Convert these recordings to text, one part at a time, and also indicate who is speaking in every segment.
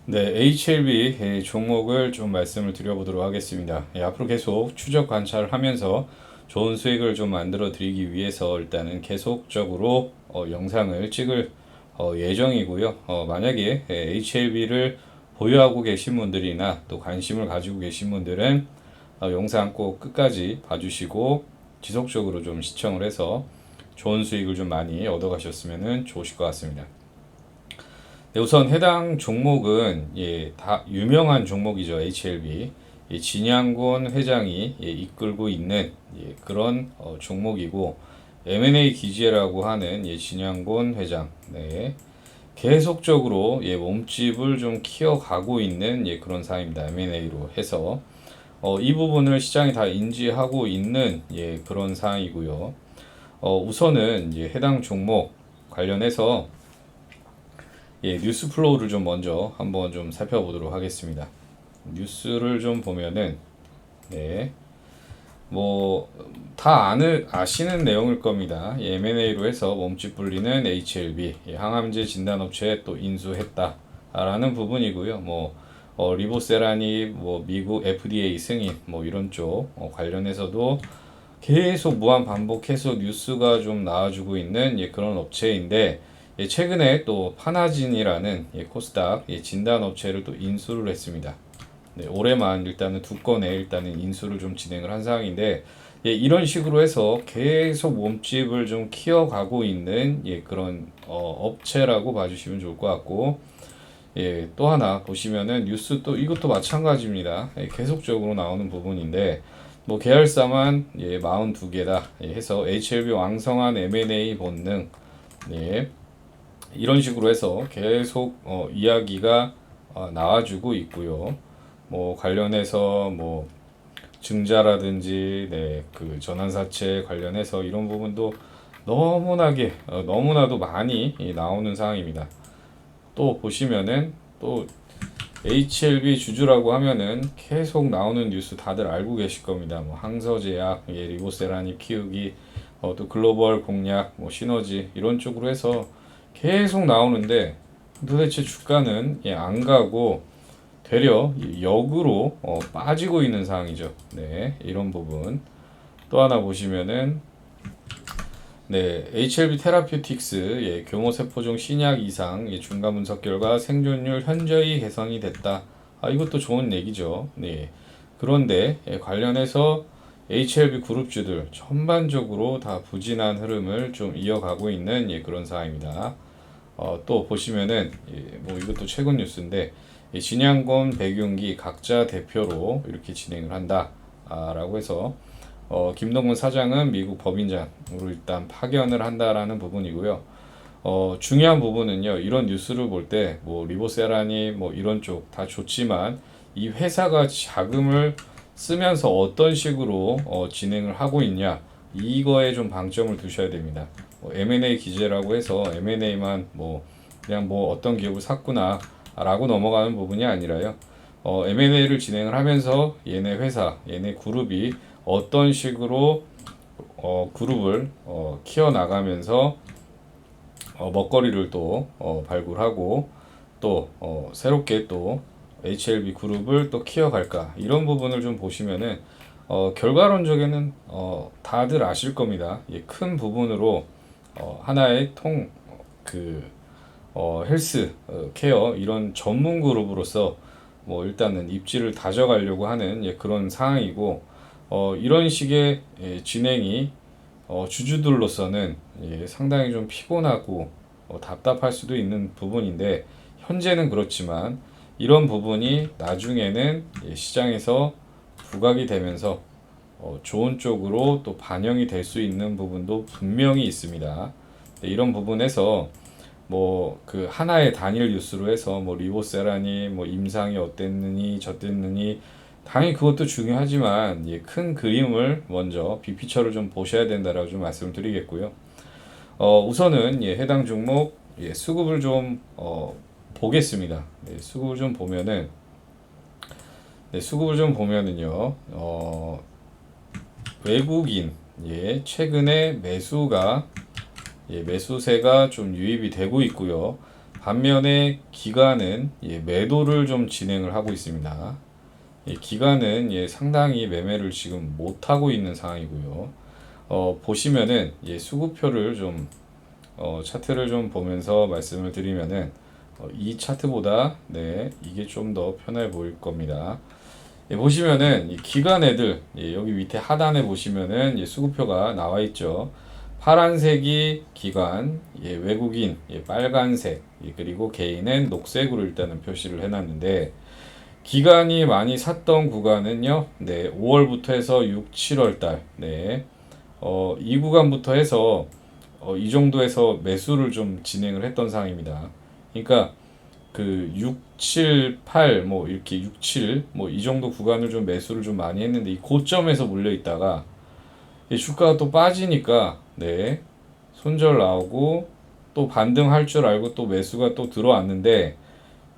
Speaker 1: 네, HLB 종목을 좀 말씀을 드려보도록 하겠습니다. 앞으로 계속 추적 관찰을 하면서 좋은 수익을 좀 만들어 드리기 위해서 일단은 계속적으로 영상을 찍을 예정이고요. 만약에 HLB를 보유하고 계신 분들이나 또 관심을 가지고 계신 분들은 영상 꼭 끝까지 봐주시고 지속적으로 좀 시청을 해서 좋은 수익을 좀 많이 얻어가셨으면 좋으실 것 같습니다. 네, 우선 해당 종목은 다 유명한 종목이죠. HLB. 진양곤 회장이 이끌고 있는 그런 종목이고 M&A 기지라고 하는 진양곤 회장. 네. 계속적으로 몸집을 좀 키워가고 있는 그런 사항입니다. M&A로 해서 이 부분을 시장이 다 인지하고 있는 그런 사항이고요. 우선은 해당 종목 관련해서 뉴스 플로우를 좀 먼저 한번 좀 살펴보도록 하겠습니다. 뉴스를 좀 보면은 네, 뭐 다 아시는 내용일 겁니다. M&A로 해서 몸집 불리는 HLB 항암제 진단업체에 또 인수했다라는 부분이고요. 리보세라니 미국 FDA 승인 이런 쪽 관련해서도 계속 무한 반복해서 뉴스가 좀 나와주고 있는 그런 업체인데 최근에 또 파나진이라는 코스닥 진단 업체를 또 인수를 했습니다. 네, 올해만 일단은 두 건에 일단은 인수를 좀 진행을 한 상황인데 이런 식으로 해서 계속 몸집을 좀 키워가고 있는 그런 업체라고 봐주시면 좋을 것 같고 또 하나 보시면은 뉴스 또 이것도 마찬가지입니다. 계속적으로 나오는 부분인데 계열사만 42개다 해서 HLB 왕성한 M&A 본능 이런 식으로 해서 계속 이야기가 나와주고 있고요. 관련해서 증자라든지 그 전환사채 관련해서 이런 부분도 너무나도 많이 나오는 상황입니다. 또 보시면은 또 HLB 주주라고 하면은 계속 나오는 뉴스 다들 알고 계실 겁니다. 항서제약, 리보세라니 키우기, 또 글로벌 공약, 시너지 이런 쪽으로 해서 계속 나오는데 도대체 주가는 안 가고 되려 역으로 빠지고 있는 상황이죠. 네, 이런 부분. 또 하나 보시면은 HLB 테라퓨틱스 교모 세포종 신약 이상 중간 분석 결과 생존율 현저히 개선이 됐다. 이것도 좋은 얘기죠. 네. 그런데 관련해서 HLB 그룹주들 전반적으로 다 부진한 흐름을 좀 이어가고 있는 그런 상황입니다. 또 보시면은 이것도 최근 뉴스인데 진양곤 백윤기 각자 대표로 이렇게 진행을 한다라고 해서 김동근 사장은 미국 법인장으로 일단 파견을 한다라는 부분이고요. 중요한 부분은요. 이런 뉴스를 볼 때 리보세라니 이런 쪽 다 좋지만 이 회사가 자금을 쓰면서 어떤 식으로 진행을 하고 있냐 이거에 좀 방점을 두셔야 됩니다. M&A 기재라고 해서 M&A만 그냥 어떤 기업을 샀구나 라고 넘어가는 부분이 아니라요. M&A를 진행을 하면서 얘네 회사, 얘네 그룹이 어떤 식으로 그룹을 키워나가면서 먹거리를 또 발굴하고 또 새롭게 또 HLB 그룹을 또 키워갈까 이런 부분을 좀 보시면은 결과론적에는 다들 아실 겁니다. 큰 부분으로 하나의 헬스 케어 이런 전문 그룹으로서 일단은 입지를 다져가려고 하는 그런 상황이고 이런 식의 진행이 주주들로서는 상당히 좀 피곤하고 답답할 수도 있는 부분인데 현재는 그렇지만 이런 부분이 나중에는 시장에서 부각이 되면서 좋은 쪽으로 또 반영이 될 수 있는 부분도 분명히 있습니다. 이런 부분에서 그 하나의 단일 뉴스로 해서 리보세라니 임상이 어땠느니 저땠느니 당연히 그것도 중요하지만 큰 그림을 먼저 빅피처를 좀 보셔야 된다라고 좀 말씀을 드리겠고요. 우선은 해당 종목 수급을 좀 보겠습니다. 수급을 좀 보면은 수급을 좀 보면은요. 외국인 최근에 매수세가 좀 유입이 되고 있고요. 반면에 기관은 매도를 좀 진행을 하고 있습니다. 기관은 상당히 매매를 지금 못하고 있는 상황이고요. 보시면은 수급표를 좀 차트를 좀 보면서 말씀을 드리면은 이 차트보다 이게 좀 더 편해 보일 겁니다. 보시면은 이 기관 애들 여기 밑에 하단에 보시면은 수급표가 나와 있죠. 파란색이 기관, 외국인 빨간색, 그리고 개인은 녹색으로 일단은 표시를 해놨는데 기관이 많이 샀던 구간은요. 5월부터 해서 6, 7월 달. 이 구간부터 해서 이 정도에서 매수를 좀 진행을 했던 상황입니다. 그러니까 그 6, 7, 8 뭐 이렇게 6, 7 뭐 이 정도 구간을 좀 매수를 좀 많이 했는데 이 고점에서 몰려 있다가 주가가 또 빠지니까 손절 나오고 또 반등할 줄 알고 또 매수가 또 들어왔는데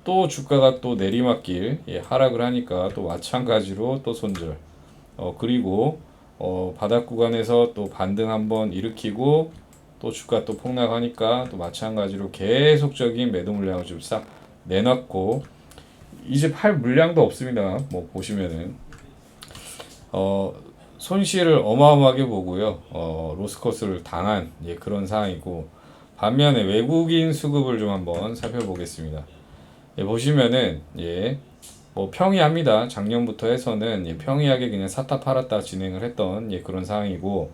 Speaker 1: 또 주가가 또 내리막길 하락을 하니까 또 마찬가지로 또 손절. 그리고 바닥 구간에서 또 반등 한번 일으키고 또 주가 또 폭락하니까 또 마찬가지로 계속적인 매도 물량을 좀 싹 내놨고 이제 팔 물량도 없습니다. 뭐 보시면은 손실을 어마어마하게 보고요. 로스컷을 당한 그런 상황이고 반면에 외국인 수급을 좀 한번 살펴보겠습니다. 보시면은 뭐 평이합니다. 작년부터 해서는 평이하게 그냥 샀다 팔았다 진행을 했던 그런 상황이고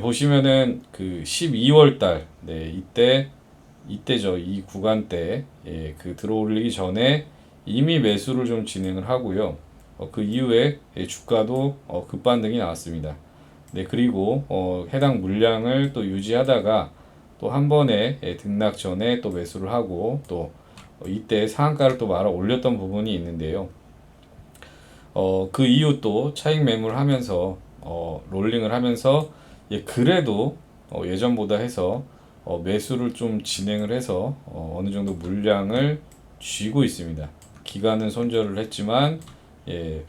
Speaker 1: 보시면은 그 12월 달 이때죠. 이 구간대 그 들어올리기 전에 이미 매수를 좀 진행을 하고요. 그 이후에 주가도 급반등이 나왔습니다. 그리고 해당 물량을 또 유지하다가 또 한 번에 등락 전에 또 매수를 하고 또 이때 상한가를 또 말아 올렸던 부분이 있는데요. 그 이후 또 차익 매물 하면서 롤링을 하면서 그래도 예전보다 해서 매수를 좀 진행을 해서 어느 정도 물량을 쥐고 있습니다. 기관은 손절을 했지만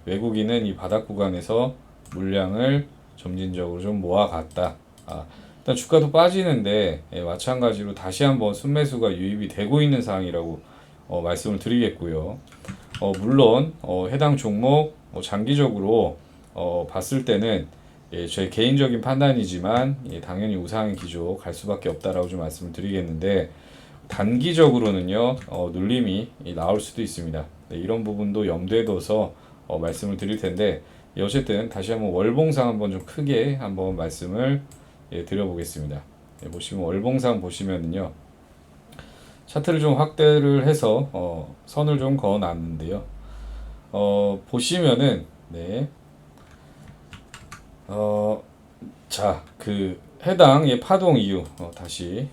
Speaker 1: 외국인은 이 바닥 구간에서 물량을 점진적으로 좀 모아갔다. 일단 주가도 빠지는데 마찬가지로 다시 한번 순매수가 유입이 되고 있는 상황이라고 말씀을 드리겠고요. 물론 해당 종목 장기적으로 봤을 때는 저의 개인적인 판단이지만 당연히 우상향 기조 갈 수밖에 없다라고 좀 말씀을 드리겠는데 단기적으로는요 눌림이 나올 수도 있습니다. 이런 부분도 염두에 둬서 말씀을 드릴 텐데 어쨌든 다시 한번 월봉상 한번 좀 크게 한번 말씀을 드려보겠습니다. 보시면 월봉상 보시면은요 차트를 좀 확대를 해서 선을 좀 그어 놨는데요. 보시면은 자, 그 해당 파동 이후 다시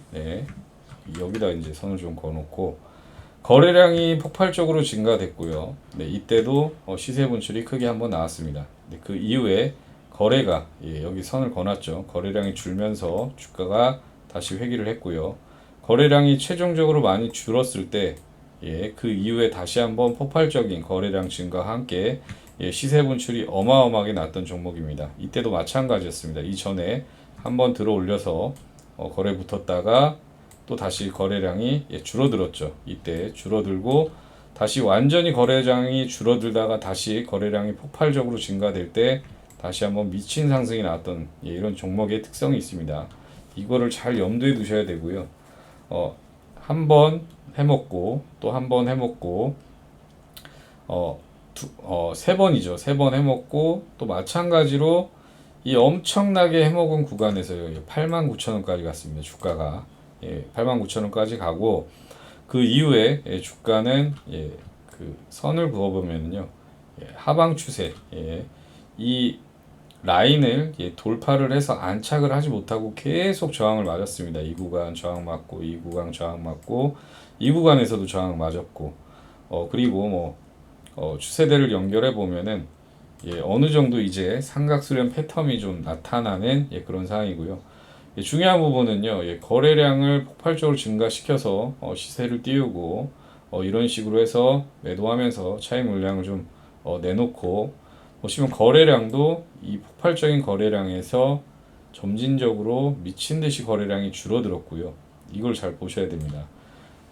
Speaker 1: 여기다 이제 선을 좀 그어 놓고 거래량이 폭발적으로 증가됐고요. 이때도 시세 분출이 크게 한번 나왔습니다. 그 이후에 거래가 여기 선을 그어놨죠. 거래량이 줄면서 주가가 다시 회귀를 했고요. 거래량이 최종적으로 많이 줄었을 때, 그 이후에 다시 한번 폭발적인 거래량 증가와 함께 시세 분출이 어마어마하게 났던 종목입니다. 이때도 마찬가지였습니다. 이전에 한번 들어 올려서 거래 붙었다가 또 다시 거래량이 줄어들었죠. 이때 줄어들고 다시 완전히 거래량이 줄어들다가 다시 거래량이 폭발적으로 증가될 때 다시 한번 미친 상승이 나왔던 이런 종목의 특성이 있습니다. 이거를 잘 염두에 두셔야 되고요. 한 번 해먹고 또 한 번 해먹고 세 번이죠. 세 번 해먹고 또 마찬가지로 이 엄청나게 해먹은 구간에서요. 89,000원까지 갔습니다. 주가가 89,000원까지 가고 그 이후에 주가는 그 선을 그어보면요. 하방 추세 이 라인을 돌파를 해서 안착을 하지 못하고 계속 저항을 맞았습니다. 이 구간 저항 맞고 이 구간 저항 맞고 이 구간에서도 저항 맞았고 그리고 뭐 추세대를 연결해 보면은 어느 정도 이제 삼각수렴 패턴이 좀 나타나는 그런 상황이고요. 중요한 부분은요. 거래량을 폭발적으로 증가시켜서 시세를 띄우고 이런 식으로 해서 매도하면서 차익 물량을 좀 내놓고 보시면 거래량도 이 폭발적인 거래량에서 점진적으로 미친 듯이 거래량이 줄어들었고요. 이걸 잘 보셔야 됩니다.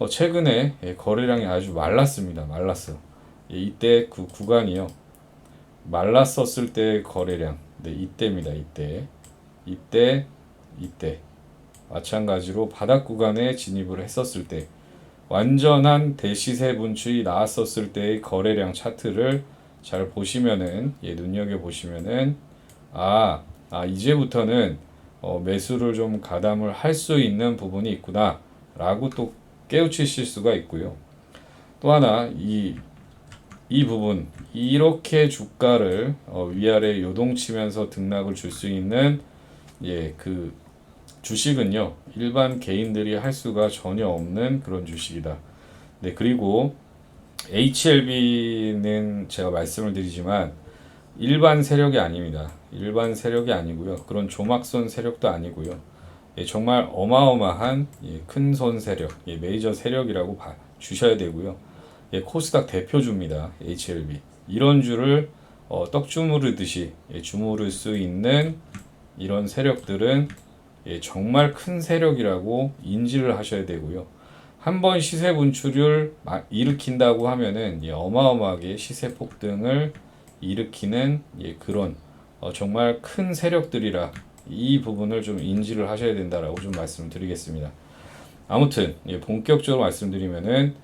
Speaker 1: 최근에 거래량이 아주 말랐습니다. 말랐어. 이때 그 구간이요. 말랐었을 때 거래량. 네, 이때입니다. 이때, 이때. 마찬가지로 바닥 구간에 진입을 했었을 때, 완전한 대시세 분출이 나왔었을 때의 거래량 차트를 잘 보시면은, 눈여겨 보시면은, 이제부터는 매수를 좀 가담을 할 수 있는 부분이 있구나 라고 또 깨우치실 수가 있고요. 또 하나 이 부분 이렇게 주가를 위아래 요동치면서 등락을 줄 수 있는 그 주식은요, 일반 개인들이 할 수가 전혀 없는 그런 주식이다. 네, 그리고 HLB는 제가 말씀을 드리지만 일반 세력이 아닙니다. 일반 세력이 아니고요. 그런 조막손 세력도 아니고요. 정말 어마어마한 큰 손 세력, 메이저 세력이라고 주셔야 되고요. 코스닥 대표주입니다. HLB. 이런 주를 떡 주무르듯이 주무를 수 있는 이런 세력들은 정말 큰 세력이라고 인지를 하셔야 되고요. 한번 시세 분출을 일으킨다고 하면은 어마어마하게 시세 폭등을 일으키는 그런 정말 큰 세력들이라 이 부분을 좀 인지를 하셔야 된다라고 좀 말씀을 드리겠습니다. 아무튼 본격적으로 말씀드리면은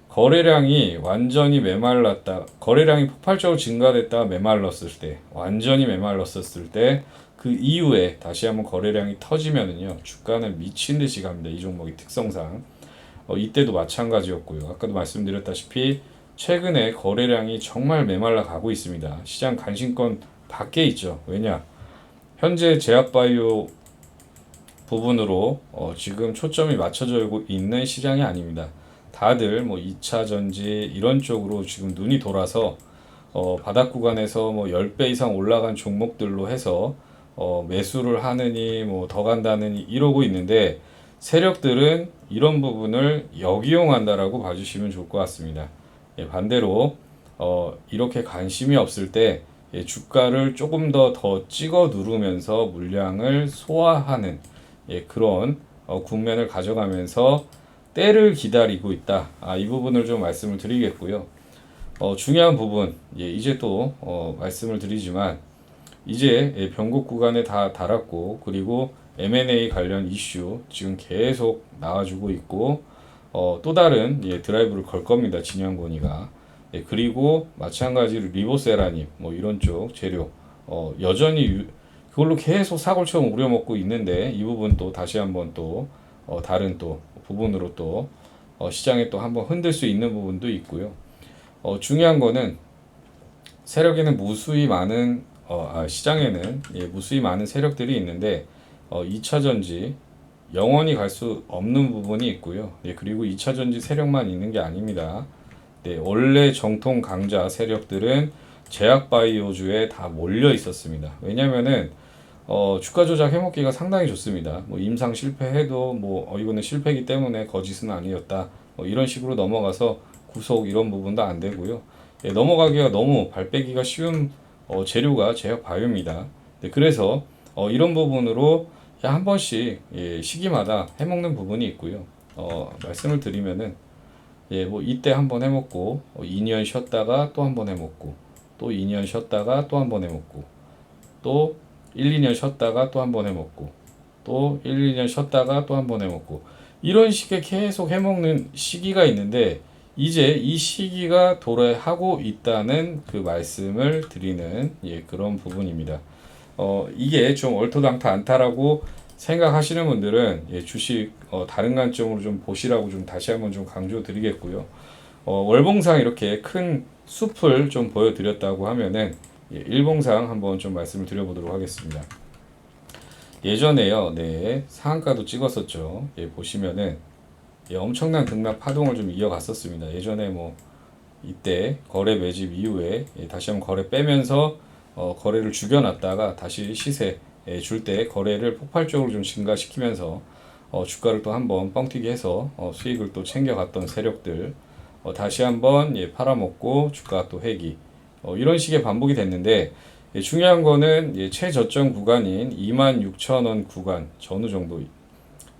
Speaker 1: 거래량이 완전히 메말랐다, 거래량이 폭발적으로 증가됐다가 메말랐을 때, 완전히 메말랐었을 때 그 이후에 다시 한번 거래량이 터지면은요, 주가는 미친 듯이 갑니다. 이 종목의 특성상. 이때도 마찬가지였고요. 아까도 말씀드렸다시피 최근에 거래량이 정말 메말라 가고 있습니다. 시장 관심권 밖에 있죠. 왜냐? 현재 제약바이오 부분으로 지금 초점이 맞춰져 있는 시장이 아닙니다. 다들 뭐 2차 전지 이런 쪽으로 지금 눈이 돌아서 바닥 구간에서 뭐 10배 이상 올라간 종목들로 해서 매수를 하느니 뭐 더 간다느니 이러고 있는데, 세력들은 이런 부분을 역이용한다라고 봐주시면 좋을 것 같습니다. 반대로 이렇게 관심이 없을 때 주가를 조금 더 찍어 누르면서 물량을 소화하는 그런 국면을 가져가면서 때를 기다리고 있다. 이 부분을 좀 말씀을 드리겠고요. 중요한 부분, 이제 또 말씀을 드리지만 이제 변곡 구간에 다 달았고, 그리고 M&A 관련 이슈 지금 계속 나와주고 있고, 또 다른 드라이브를 걸 겁니다. 진양권이가. 그리고 마찬가지로 리보세라님 뭐 이런 쪽 재료 여전히 그걸로 계속 사골처럼 우려먹고 있는데, 이 부분 또 다시 한번 또 다른 또 부분으로 또 시장에 또 한번 흔들 수 있는 부분도 있고요. 중요한 거는 세력에는 무수히 많은 시장에는 무수히 많은 세력들이 있는데 2차 전지 영원히 갈 수 없는 부분이 있고요. 그리고 2차 전지 세력만 있는 게 아닙니다. 원래 정통 강자 세력들은 제약바이오주에 다 몰려 있었습니다. 왜냐면은 주가 조작 해먹기가 상당히 좋습니다. 뭐 임상 실패해도 뭐 이거는 실패이기 때문에 거짓은 아니었다. 뭐 이런 식으로 넘어가서 구속 이런 부분도 안 되고요. 넘어가기가 너무 발 빼기가 쉬운 재료가 제약바이오입니다. 그래서 이런 부분으로 한 번씩 시기마다 해먹는 부분이 있고요. 말씀을 드리면은 뭐 이때 한 번 해먹고 2년 쉬었다가 또 한 번 해먹고 또 2년 쉬었다가 또 한 번 해먹고 또 1, 2년 쉬었다가 또 한 번 해먹고 또 1, 2년 쉬었다가 또 한 번 해먹고 이런 식의 계속 해먹는 시기가 있는데, 이제 이 시기가 도래하고 있다는 그 말씀을 드리는 그런 부분입니다. 이게 좀 얼토당토 않다라고 생각하시는 분들은 주식 다른 관점으로 좀 보시라고 좀 다시 한번 좀 강조 드리겠고요. 월봉상 이렇게 큰 숲을 좀 보여드렸다고 하면은 일봉상 한번 좀 말씀을 드려보도록 하겠습니다. 예전에요, 상한가도 찍었었죠. 보시면은 엄청난 등락 파동을 좀 이어갔었습니다. 예전에 뭐 이때 거래 매집 이후에 다시 한번 거래 빼면서 거래를 죽여놨다가 다시 시세 줄 때 거래를 폭발적으로 좀 증가시키면서 주가를 또 한번 뻥튀기 해서 수익을 또 챙겨갔던 세력들 다시 한번 팔아먹고 주가 또 회기 이런 식의 반복이 됐는데, 중요한 거는 최저점 구간인 26,000원 구간 전후 정도,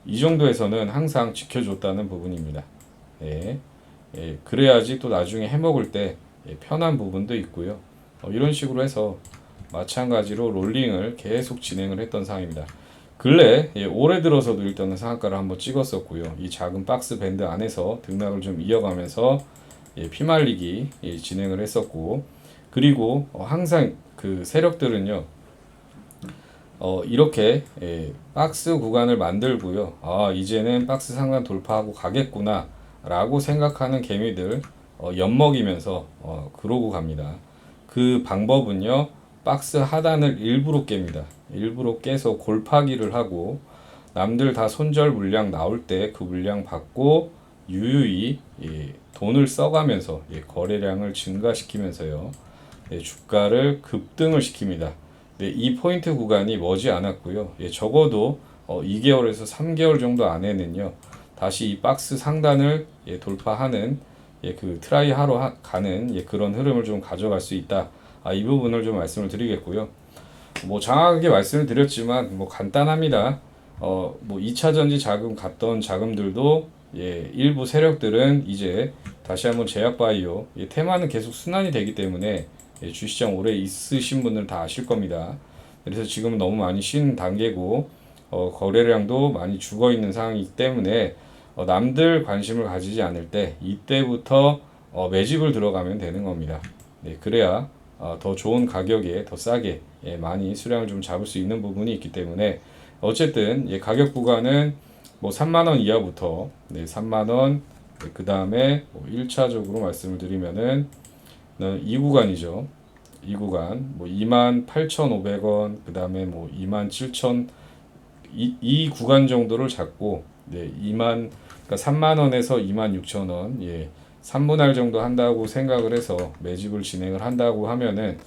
Speaker 1: 이 정도에서는 항상 지켜줬다는 부분입니다. 예, 그래야지 또 나중에 해먹을 때 편한 부분도 있고요. 이런 식으로 해서 마찬가지로 롤링을 계속 진행을 했던 상황입니다. 근래 올해 들어서도 일단은 상한가를 한번 찍었었고요. 이 작은 박스 밴드 안에서 등락을 좀 이어가면서 피말리기 진행을 했었고, 그리고 항상 그 세력들은요, 이렇게 박스 구간을 만들고요. 아, 이제는 박스 상단 돌파하고 가겠구나 라고 생각하는 개미들 엿먹이면서 그러고 갑니다. 그 방법은요, 박스 하단을 일부러 깹니다. 일부러 깨서 골파기를 하고, 남들 다 손절 물량 나올 때 그 물량 받고 유유히 돈을 써가면서 거래량을 증가시키면서요, 주가를 급등을 시킵니다. 이 포인트 구간이 머지 않았고요. 적어도 2개월에서 3개월 정도 안에는요, 다시 이 박스 상단을 돌파하는 그 트라이 하러 가는 그런 흐름을 좀 가져갈 수 있다. 이 부분을 좀 말씀을 드리겠고요. 뭐 장하게 말씀을 드렸지만 뭐 간단합니다. 뭐 2차 전지 자금 갔던 자금들도 일부 세력들은 이제 다시 한번 제약 바이오 테마는 계속 순환이 되기 때문에 주시장 오래 있으신 분들은 다 아실 겁니다. 그래서 지금 너무 많이 쉰 단계고 거래량도 많이 죽어 있는 상황이기 때문에 남들 관심을 가지지 않을 때 이때부터 매집을 들어가면 되는 겁니다. 그래야 더 좋은 가격에 더 싸게 많이 수량을 좀 잡을 수 있는 부분이 있기 때문에 어쨌든 가격 구간은 뭐 3만원 이하부터 3만원 그 다음에 뭐 1차적으로 말씀을 드리면은 이 구간이죠. 이 구간 뭐 28,500원 그 다음에 뭐 27,000 이 구간 정도를 잡고 2만 그러니까 3만원에서 26,000원 3분할 정도 한다고 생각을 해서 매집을 진행을 한다고 하면은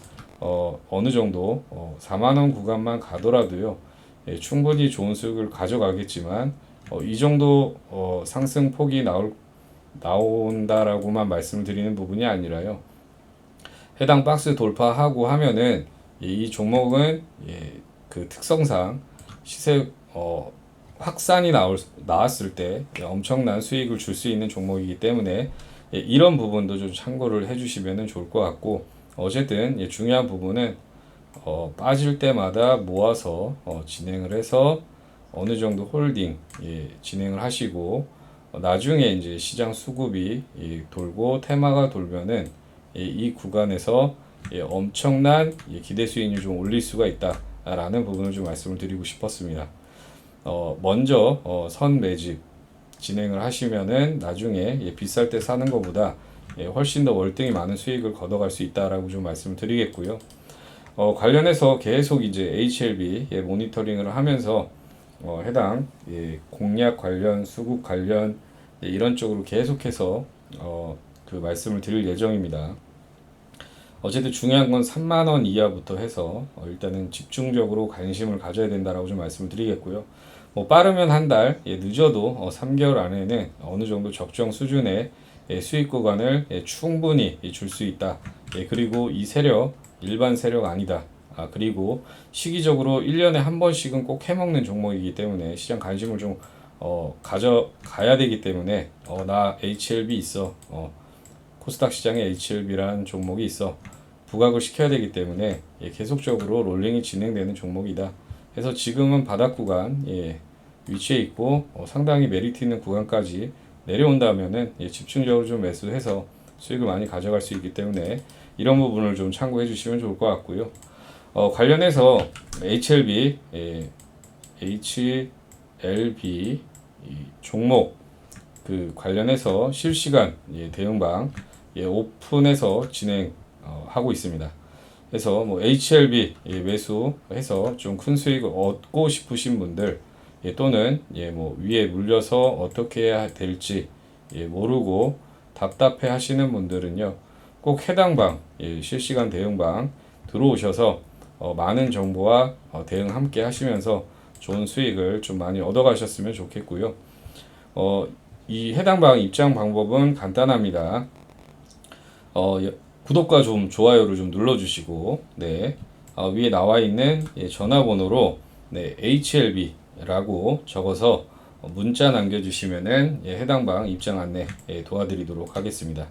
Speaker 1: 어느 정도 4만원 구간만 가더라도요 충분히 좋은 수익을 가져가겠지만 이 정도 상승 폭이 나온다라고만 말씀을 드리는 부분이 아니라요, 해당 박스 돌파하고 하면은 이 종목은 그 특성상 시세 확산이 나왔을 때 엄청난 수익을 줄 수 있는 종목이기 때문에 이런 부분도 좀 참고를 해주시면 좋을 것 같고, 어쨌든 중요한 부분은 빠질 때마다 모아서 진행을 해서 어느 정도 홀딩 진행을 하시고 나중에 이제 시장 수급이 돌고 테마가 돌면은 이 구간에서 엄청난 기대 수익률 좀 올릴 수가 있다라는 부분을 좀 말씀을 드리고 싶었습니다. 먼저 선 매집 진행을 하시면은 나중에 비쌀 때 사는 것보다 훨씬 더 월등히 많은 수익을 걷어갈 수 있다라고 좀 말씀을 드리겠고요. 관련해서 계속 이제 HLB 모니터링을 하면서 해당 공약 관련, 수급 관련 이런 쪽으로 계속해서 그 말씀을 드릴 예정입니다. 어쨌든 중요한 건 3만원 이하부터 해서 일단은 집중적으로 관심을 가져야 된다라고 좀 말씀을 드리겠고요. 뭐 빠르면 한 달, 늦어도 3개월 안에는 어느 정도 적정 수준의 수익 구간을 충분히 줄 수 있다. 그리고 이 세력 일반 세력 아니다. 그리고 시기적으로 1년에 한 번씩은 꼭 해먹는 종목이기 때문에 시장 관심을 좀 가져가야 되기 때문에 나 HLB 있어. 코스닥 시장에 HLB라는 종목이 있어. 부각을 시켜야 되기 때문에 계속적으로 롤링이 진행되는 종목이다. 그래서 지금은 바닥 구간 위치해 있고 상당히 메리트 있는 구간까지 내려온다면은 집중적으로 좀 매수해서 수익을 많이 가져갈 수 있기 때문에 이런 부분을 좀 참고해 주시면 좋을 것 같고요. 관련해서 HLB 종목 그 관련해서 실시간 대응방 오픈해서 진행하고 있습니다. 그래서 뭐 HLB 매수해서 좀 큰 수익을 얻고 싶으신 분들 또는 뭐 위에 물려서 어떻게 해야 될지 모르고 답답해 하시는 분들은요, 꼭 해당 방 실시간 대응방 들어오셔서 많은 정보와 대응 함께 하시면서 좋은 수익을 좀 많이 얻어 가셨으면 좋겠고요. 이 해당 방 입장 방법은 간단합니다. 구독과 좀 좋아요를 좀 눌러주시고, 위에 나와 있는 전화번호로 HLB라고 적어서 문자 남겨주시면은 해당 방 입장 안내 도와드리도록 하겠습니다.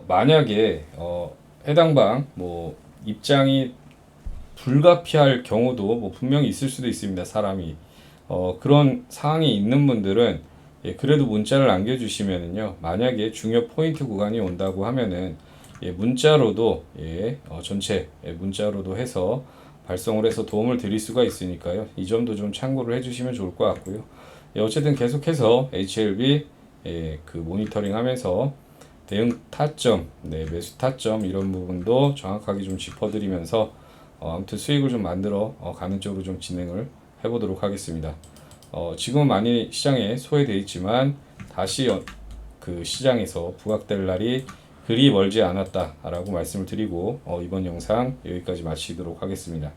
Speaker 1: 만약에 해당 방 뭐 입장이 불가피할 경우도 뭐 분명히 있을 수도 있습니다. 사람이 그런 상황이 있는 분들은 그래도 문자를 남겨주시면은요. 만약에 중요 포인트 구간이 온다고 하면은 문자로도 전체 문자로도 해서 발송을 해서 도움을 드릴 수가 있으니까요. 이 점도 좀 참고를 해주시면 좋을 것 같고요. 어쨌든 계속해서 HLB 그 모니터링 하면서 대응 타점, 매수 타점 이런 부분도 정확하게 좀 짚어드리면서 아무튼 수익을 좀 만들어 가는 쪽으로 좀 진행을 해보도록 하겠습니다. 지금은 많이 시장에 소외되어 있지만 다시 그 시장에서 부각될 날이 그리 멀지 않았다라고 말씀을 드리고 이번 영상 여기까지 마치도록 하겠습니다.